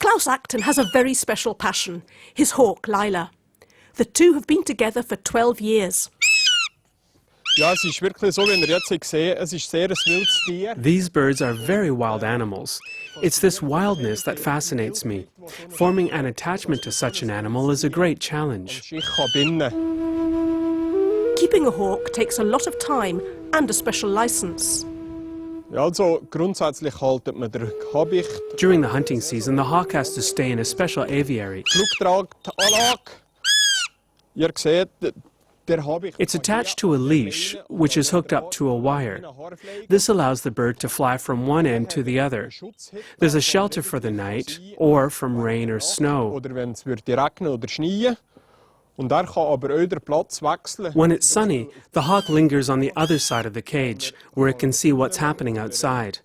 Klaus Acton has a very special passion, his hawk Lila. The two have been together for 12 years. These birds are very wild animals. It's this wildness that fascinates me. Forming an attachment to such an animal is a great challenge. Keeping a hawk takes a lot of time and a special license. During the hunting season, the hawk has to stay in a special aviary. It's attached to a leash, which is hooked up to a wire. This allows the bird to fly from one end to the other. There's a shelter for the night, or from rain or snow. When it's sunny, the hawk lingers on the other side of the cage, where it can see what's happening outside.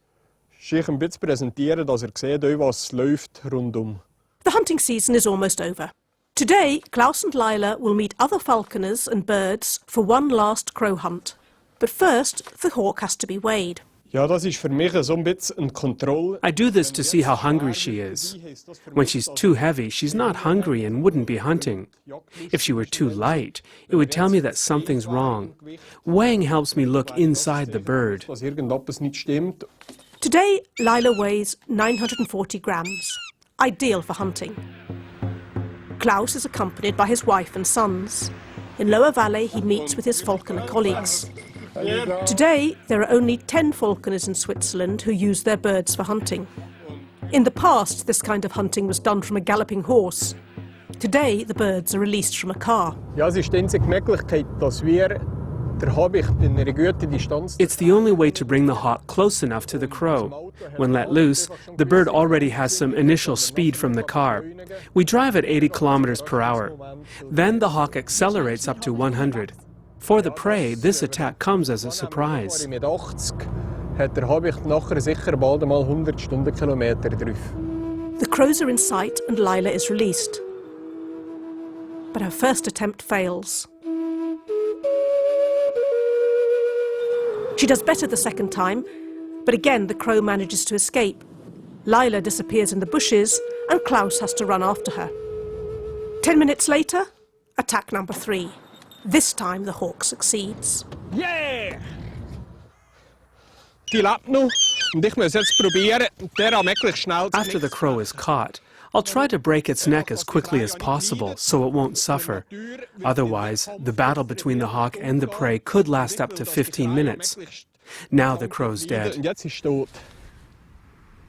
The hunting season is almost over. Today, Klaus and Lila will meet other falconers and birds for one last crow hunt. But first, the hawk has to be weighed. I do this to see how hungry she is. When she's too heavy, she's not hungry and wouldn't be hunting. If she were too light, it would tell me that something's wrong. Weighing helps me look inside the bird. Today, Lila weighs 940 grams, ideal for hunting. Klaus is accompanied by his wife and sons. In Lower Valley, he meets with his falconer colleagues. Today, there are only 10 falconers in Switzerland who use their birds for hunting. In the past, this kind of hunting was done from a galloping horse. Today, the birds are released from a car. It's the only way to bring the hawk close enough to the crow. When let loose, the bird already has some initial speed from the car. We drive at 80 kilometers per hour. Then the hawk accelerates up to 100. For the prey, this attack comes as a surprise. The crows are in sight and Lila is released. But her first attempt fails. She does better the second time, but again the crow manages to escape. Lila disappears in the bushes and Klaus has to run after her. 10 minutes later, attack number 3. This time the hawk succeeds. Yeah! After the crow is caught, I'll try to break its neck as quickly as possible so it won't suffer. Otherwise, the battle between the hawk and the prey could last up to 15 minutes. Now the crow's dead.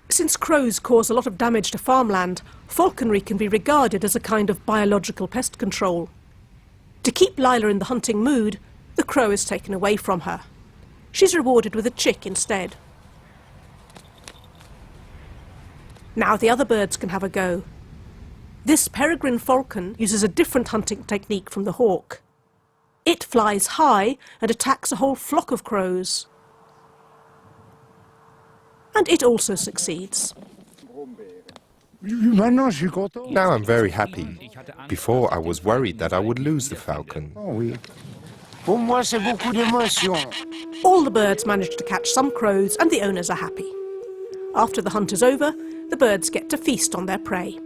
Since crows cause a lot of damage to farmland, falconry can be regarded as a kind of biological pest control. To keep Lila in the hunting mood, the crow is taken away from her. She's rewarded with a chick instead. Now the other birds can have a go. This peregrine falcon uses a different hunting technique from the hawk. It flies high and attacks a whole flock of crows. And it also succeeds. Now I'm very happy. Before I was worried that I would lose the falcon. All the birds manage to catch some crows and the owners are happy. After the hunt is over, the birds get to feast on their prey.